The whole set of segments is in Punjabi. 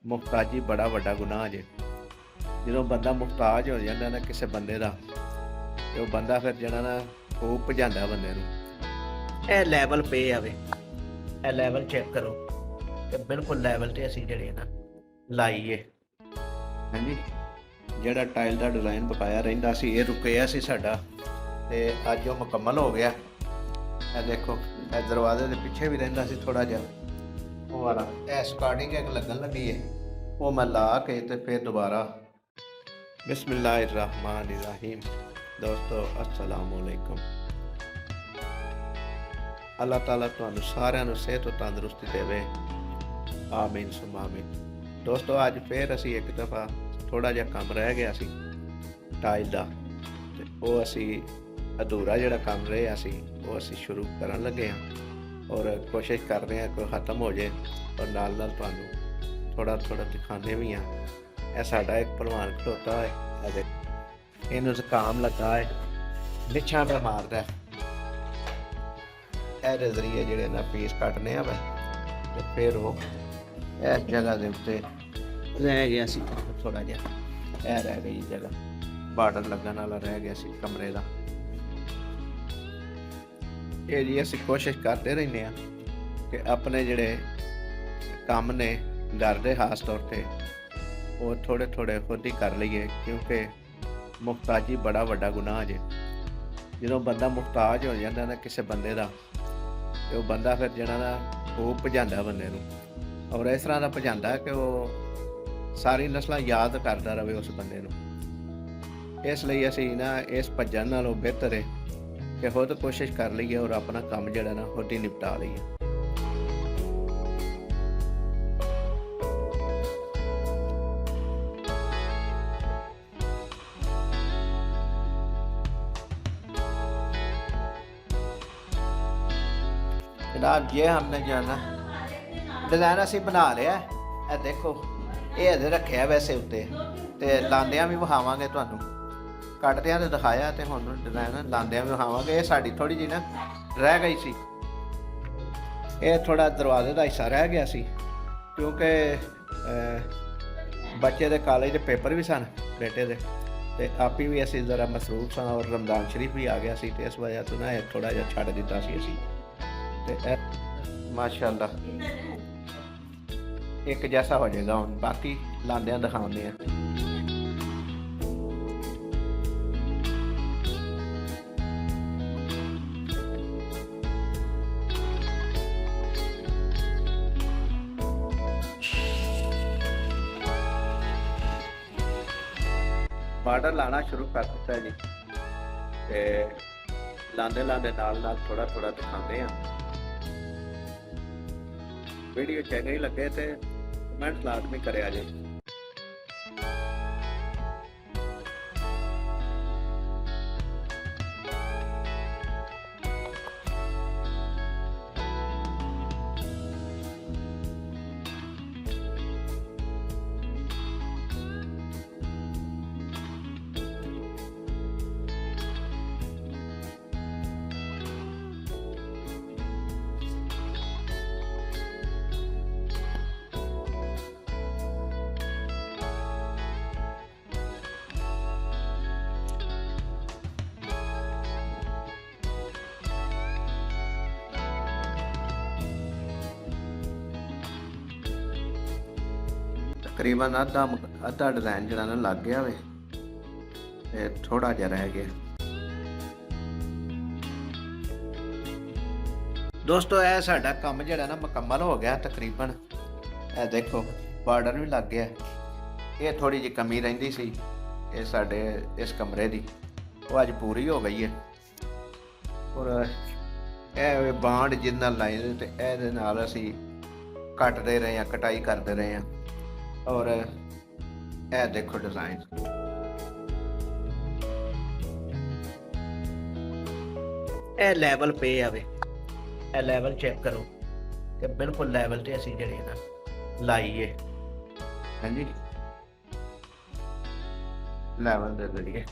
ਮੁਹਤਾਜੀ ਬੜਾ ਵੱਡਾ ਗੁਨਾਹ ਜੇ। ਜਦੋਂ ਬੰਦਾ ਮੁਹਤਾਜ ਹੋ ਜਾਂਦਾ ਨਾ ਕਿਸੇ ਬੰਦੇ ਦਾ, ਤੇ ਉਹ ਬੰਦਾ ਫਿਰ ਜਿਹੜਾ ਨਾ ਉਹ ਭਜਾਉਂਦਾ ਬੰਦੇ ਨੂੰ। ਇਹ ਲੈਵਲ ਪੇ ਆਵੇ, ਇਹ ਲੈਵਲ ਚੈੱਕ ਕਰੋ ਕਿ ਬਿਲਕੁਲ ਲੈਵਲ ਤੇ ਅਸੀਂ ਜਿਹੜੇ ਨਾ ਲਾਈਏ। ਹਾਂਜੀ, ਜਿਹੜਾ ਟਾਈਲ ਦਾ ਡਿਜ਼ਾਈਨ ਬਕਾਇਆ ਰਹਿੰਦਾ ਸੀ, ਇਹ ਰੁਕਿਆ ਸੀ ਸਾਡਾ, ਤੇ ਅੱਜ ਉਹ ਮੁਕੰਮਲ ਹੋ ਗਿਆ। ਇਹ ਦੇਖੋ, ਇਹ ਦਰਵਾਜ਼ੇ ਦੇ ਪਿੱਛੇ ਵੀ ਰਹਿੰਦਾ ਸੀ ਥੋੜਾ ਜਿਹਾ, ਉਹ ਵਾਲਾ ਇਹ ਸਕਾਰਟਿੰਗ ਇੱਕ ਲੱਗਣ ਲੱਗੀ ਹੈ, ਉਹ ਮੈਂ ਲਾ ਕੇ ਤੇ ਫਿਰ ਦੁਬਾਰਾ। ਬਿਸਮਿल्लाहिर्रहमानिर्रहीम। ਦੋਸਤੋ अस्सलामुअलैकुम। ਅੱਲਾਹ ਤਾਲਾ ਤੁਹਾਨੂੰ ਸਾਰਿਆਂ ਨੂੰ ਸਿਹਤ ਤੇ ਤੰਦਰੁਸਤੀ ਦੇਵੇ, ਆਮੀਨ ਸੁਮ ਆਮੀਨ। ਦੋਸਤੋ ਅੱਜ ਫਿਰ ਅਸੀਂ ਇੱਕ ਦਫਾ ਥੋੜਾ ਜਿਹਾ ਕੰਮ ਰਹਿ ਗਿਆ ਸੀ ਟਾਈਲ ਦਾ, ਤੇ ਉਹ ਅਸੀਂ ਅਧੂਰਾ ਜਿਹੜਾ ਕੰਮ ਰਿਹਾ ਸੀ ਉਹ ਅਸੀਂ ਸ਼ੁਰੂ ਕਰਨ ਲੱਗੇ ਹਾਂ, ਔਰ ਕੋਸ਼ਿਸ਼ ਕਰ ਰਹੇ ਹਾਂ ਕਿ ਖਤਮ ਹੋ ਜਾਏ, ਔਰ ਨਾਲ ਨਾਲ ਤੁਹਾਨੂੰ ਥੋੜਾ ਥੋੜਾ ਦਿਖਾਉਂਦੇ ਵੀ ਹਾਂ। ਇਹ ਸਾਡਾ ਇੱਕ ਭਲਵਾਨ ਖਲੋਤਾ ਹੈ, ਇਹਨੂੰ ਜ਼ੁਕਾਮ ਲੱਗਾ ਹੈ, ਨਿਛਾਂ ਤੇ ਮਾਰਦਾ। ਇਹਦੇ ਜ਼ਰੀਏ ਜਿਹੜੇ ਨਾ ਪੀਸ ਕੱਟਨੇ ਆ, ਤੇ ਫਿਰ ਉਹ ਇਸ ਜਗ੍ਹਾ ਦੇ ਉੱਤੇ ਰਹਿ ਗਿਆ ਸੀ ਥੋੜਾ ਜਿਹਾ, ਇਹ ਰਹਿ ਗਈ ਜਗ੍ਹਾ, ਬਾਰਡਰ ਲੱਗਣ ਵਾਲਾ ਰਹਿ ਗਿਆ ਸੀ ਕਮਰੇ ਦਾ। ਇਹ ਜੀ ਅਸੀਂ ਕੋਸ਼ਿਸ਼ ਕਰਦੇ ਰਹਿੰਦੇ ਹਾਂ ਕਿ ਆਪਣੇ ਜਿਹੜੇ ਕੰਮ ਨੇ ਘਰ ਦੇ ਖਾਸ ਤੌਰ ਤੇ ਉਹ ਥੋੜੇ ਥੋੜੇ ਖੁਦ ਹੀ ਕਰ ਲਈਏ, ਕਿਉਂਕਿ ਮੁਹਤਾਜੀ ਬੜਾ ਵੱਡਾ ਗੁਨਾਹ ਜੇ। ਜਦੋਂ ਬੰਦਾ ਮੁਹਤਾਜ ਹੋ ਜਾਂਦਾ ਨਾ ਕਿਸੇ ਬੰਦੇ ਦਾ, ਤੇ ਉਹ ਬੰਦਾ ਫਿਰ ਜਿਹੜਾ ਨਾ ਉਹ ਭਜਾਉਂਦਾ ਬੰਦੇ ਨੂੰ, ਔਰ ਇਸ ਤਰ੍ਹਾਂ ਦਾ ਭਜਾਉਂਦਾ ਕਿ ਉਹ ਸਾਰੀ ਨਸਲਾਂ ਯਾਦ ਕਰਦਾ ਰਵੇ ਉਸ ਬੰਦੇ ਨੂੰ। ਇਸ ਲਈ ਅਸੀਂ ਨਾ ਇਸ ਭੱਜਣ ਨਾਲੋਂ ਬਿਹਤਰ ਹੈ ਕਿ ਖੁਦ ਕੋਸ਼ਿਸ਼ ਕਰ ਲਈਏ ਔਰ ਆਪਣਾ ਕੰਮ ਜਿਹੜਾ ਨਾ ਖੁਦ ਹੀ ਨਿਪਟਾ ਲਈਏ। जनाब ये हमने जो है ना डिज़ाइन असी बना लिया, ਇਹ ਦੇਖੋ ਇਹ ਅਜੇ ਰੱਖਿਆ ਵੈਸੇ ਉੱਤੇ, ਤੇ ਲਾਂਦਿਆਂ ਵੀ ਵਿਖਾਵਾਂਗੇ ਤੁਹਾਨੂੰ। ਕੱਟਦਿਆਂ ਤੇ ਦਿਖਾਇਆ, ਤੇ ਹੁਣ ਡਿਜ਼ਾਈਨ ਲਾਂਦਿਆਂ ਵੀ ਵਿਖਾਵਾਂਗੇ। ਇਹ ਸਾਡੀ ਥੋੜੀ ਜਿਹੀ ਨਾ ਰਹਿ ਗਈ ਸੀ, ਇਹ ਥੋੜਾ ਦਰਵਾਜ਼ੇ ਦਾ ਹਿੱਸਾ ਰਹਿ ਗਿਆ ਸੀ, ਕਿਉਂਕਿ ਬੱਚੇ ਦੇ ਕਾਲਜ ਦੇ ਪੇਪਰ ਵੀ ਸਨ ਬੇਟੇ ਦੇ, ਤੇ ਆਪੀ ਵੀ ਅਸੀਂ ਜ਼ਰਾ ਮਸਰੂਫ ਸਾਂ, ਔਰ ਰਮਜ਼ਾਨ ਸ਼ਰੀਫ ਵੀ ਆ ਗਿਆ ਸੀ, ਤੇ ਇਸ ਵਜ੍ਹਾ ਤੋਂ ਨਾ ਇਹ ਥੋੜਾ ਜਿਹਾ ਛੱਡ ਦਿੱਤਾ ਸੀ ਅਸੀਂ। ਤੇ ਮਾਸ਼ਾਅੱਲਾ ਇੱਕ ਜੈਸਾ ਹੋ ਜਾਏਗਾ। ਹੁਣ ਬਾਕੀ ਲਾਂਦਿਆਂ ਦਿਖਾਉਂਦੇ ਆ। ਬਾਰਡਰ ਲਾਣਾ ਸ਼ੁਰੂ ਕਰ ਦਿੱਤਾ ਜੀ, ਤੇ ਲਾਂਦੇ ਲਾਂਦੇ ਨਾਲ ਨਾਲ ਥੋੜਾ ਥੋੜਾ ਦਿਖਾਉਂਦੇ ਆ। ਵੀਡੀਓ ਚੰਗੀ ਲੱਗੇ ਤੇ ਕਮੈਂਟ ਲਾਜ਼ਮੀ ਕਰਿਆ ਜੇ। ਤਕਰੀਬਨ ਅੱਧਾ ਡਿਜ਼ਾਈਨ ਜਿਹੜਾ ਨਾ ਲੱਗ ਗਿਆ ਵੇ, ਤੇ ਥੋੜਾ ਜਿਹਾ ਰਹਿ ਗਿਆ। ਦੋਸਤੋ ਇਹ ਸਾਡਾ ਕੰਮ ਜਿਹੜਾ ਨਾ ਮੁਕੰਮਲ ਹੋ ਗਿਆ ਤਕਰੀਬਨ। ਇਹ ਦੇਖੋ ਬਾਰਡਰ ਵੀ ਲੱਗ ਗਿਆ। ਇਹ ਥੋੜੀ ਜਿਹੀ ਕਮੀ ਰਹਿੰਦੀ ਸੀ ਇਹ ਸਾਡੇ ਇਸ ਕਮਰੇ ਦੀ, ਉਹ ਅੱਜ ਪੂਰੀ ਹੋ ਗਈ ਹੈ। ਔਰ ਇਹ ਬਾਂਡ ਜਿੰਨਾ ਲਾਏ, ਤੇ ਇਹਦੇ ਨਾਲ ਅਸੀਂ ਕੱਟਦੇ ਰਹੇ ਹਾਂ, ਕਟਾਈ ਕਰਦੇ ਰਹੇ ਹਾਂ। ਔਰ ਇਹ ਦੇਖੋ ਡਿਜ਼ਾਈਨ, ਇਹ ਲੈਵਲ ਪੇ ਆਵੇ, ਇਹ ਲੈਵਲ ਚੈੱਕ ਕਰੋ ਕਿ ਬਿਲਕੁਲ ਲੈਵਲ ਤੇ ਅਸੀਂ ਜਿਹੜੇ ਨਾ ਲਾਈਏ। ਹਾਂਜੀ, ਲੈਵਲ ਦੇ ਜ਼ਰੀਏ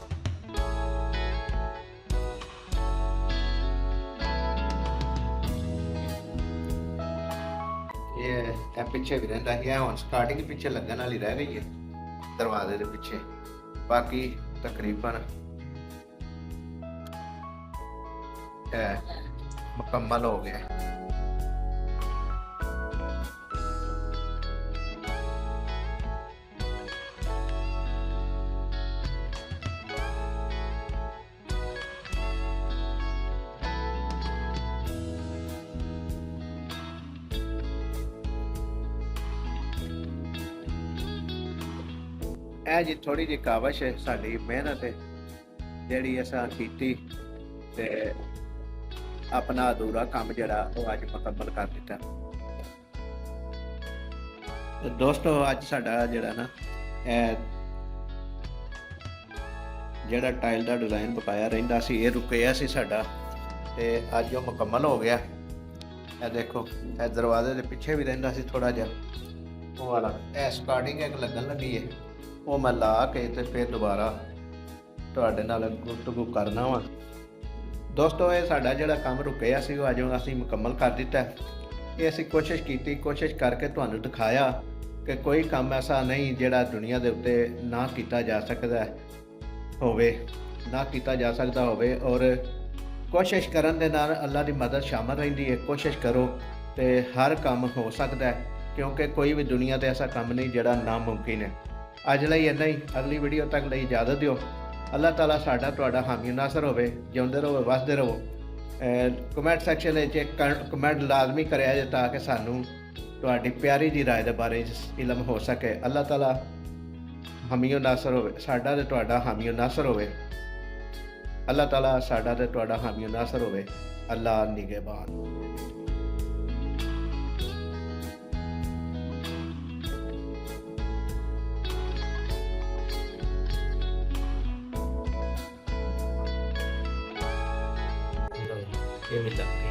ये ਇਹ ਪਿੱਛੇ ਵੀ ਰਹਿੰਦਾ ਸੀ। ਇਹ ਹੁਣ ਸਟਾਰਟਿੰਗ ਪਿੱਛੇ ਲੱਗਣ ਵਾਲੀ ਰਹਿ ਗਈ ਹੈ ਦਰਵਾਜ਼ੇ ਦੇ ਪਿੱਛੇ, ਬਾਕੀ ਤਕਰੀਬਨ ਇਹ ਮੁਕੰਮਲ ਹੋ ਗਿਆ। ਇਹ ਜੀ ਥੋੜੀ ਜਿਹੀ ਕਾਵਸ਼ ਹੈ ਸਾਡੀ ਮਿਹਨਤ ਹੈ ਜਿਹੜੀ ਅਸਾਂ ਕੀਤੀ ਤੇ ਆਪਣਾ ਅਧੂਰਾ ਕੰਮ ਜਿਹੜਾ ਉਹ ਅੱਜ ਮੁਕੰਮਲ ਕਰ ਦਿੱਤਾ। ਤੇ ਦੋਸਤੋ ਅੱਜ ਸਾਡਾ ਜਿਹੜਾ ਨਾ ਇਹ ਜਿਹੜਾ ਟਾਈਲ ਦਾ ਡਿਜ਼ਾਈਨ ਬਕਾਇਆ ਰਹਿੰਦਾ ਸੀ, ਇਹ ਰੁਕਿਆ ਸੀ ਸਾਡਾ, ਤੇ ਅੱਜ ਉਹ ਮੁਕੰਮਲ ਹੋ ਗਿਆ। ਇਹ ਦੇਖੋ ਇਹ ਦਰਵਾਜ਼ੇ ਦੇ ਪਿੱਛੇ ਵੀ ਰਹਿੰਦਾ ਸੀ ਥੋੜਾ ਜਿਹਾ ਉਹ ਵਾਲਾ, ਇਹ ਸਟਾਰਟਿੰਗ ਇੱਕ ਲੱਗਣ ਲੱਗੀ ਹੈ, ਉਹ ਮੈਂ ਲਾ ਕੇ ਤੇ ਫਿਰ ਦੁਬਾਰਾ ਤੁਹਾਡੇ ਨਾਲ ਗੁਫ਼ਤਗੂ ਕਰਨਾ ਵਾ। ਦੋਸਤੋ ਇਹ ਸਾਡਾ ਜਿਹੜਾ ਕੰਮ ਰੁਕਿਆ ਸੀ ਉਹ ਅੱਜ ਅਸੀਂ ਮੁਕੰਮਲ ਕਰ ਦਿੱਤਾ। ਇਹ ਅਸੀਂ ਕੋਸ਼ਿਸ਼ ਕਰਕੇ ਤੁਹਾਨੂੰ ਦਿਖਾਇਆ ਕਿ ਕੋਈ ਕੰਮ ਐਸਾ ਨਹੀਂ ਜਿਹੜਾ ਦੁਨੀਆ ਦੇ ਉੱਤੇ ਨਾ ਕੀਤਾ ਜਾ ਸਕਦਾ ਹੋਵੇ, ਔਰ ਕੋਸ਼ਿਸ਼ ਕਰਨ ਦੇ ਨਾਲ ਅੱਲਾ ਦੀ ਮਦਦ ਸ਼ਾਮਲ ਰਹਿੰਦੀ ਹੈ। ਕੋਸ਼ਿਸ਼ ਕਰੋ ਤੇ ਹਰ ਕੰਮ ਹੋ ਸਕਦਾ ਹੈ, ਕਿਉਂਕਿ ਕੋਈ ਵੀ ਦੁਨੀਆ ਤੇ ਐਸਾ ਕੰਮ ਨਹੀਂ ਜਿਹੜਾ ਨਾਮੁਮਕਿਨ ਹੈ। ਅੱਜ ਲਈ ਇੰਨਾ ਹੀ, ਅਗਲੀ ਵੀਡੀਓ ਤੱਕ ਲਈ ਇਜਾਜ਼ਤ ਦਿਓ। ਅੱਲਾਹ ਤਾਲਾ ਸਾਡਾ ਤੁਹਾਡਾ ਹਾਮੀ ਨਾਸਰ ਹੋਵੇ। ਜਿਉਂਦੇ ਰਹੋ, ਵਸਦੇ ਰਹੋ। ਕਮੈਂਟ ਸੈਕਸ਼ਨ ਵਿੱਚ ਇੱਕ ਕਮੈਂਟ ਲਾਜ਼ਮੀ ਕਰਿਆ ਜੇ ਤਾਂ ਕਿ ਸਾਨੂੰ ਤੁਹਾਡੀ ਪਿਆਰੀ ਜੀ ਰਾਏ ਦੇ ਬਾਰੇ ਇਲਮ ਹੋ ਸਕੇ। ਅੱਲਾਹ ਤਾਲਾ ਹਾਮੀ ਨਾਸਰ ਹੋਵੇ, ਸਾਡਾ ਤੇ ਤੁਹਾਡਾ ਹਾਮੀ ਨਾਸਰ ਹੋਵੇ। ਅੱਲਾਹ ਤਾਲਾ ਸਾਡਾ ਤੇ ਤੁਹਾਡਾ ਹਾਮੀ ਨਾਸਰ ਹੋਵੇ। ਅੱਲਾਹ ਨਿਗਹਿਬਾਨ। ये मिलता है।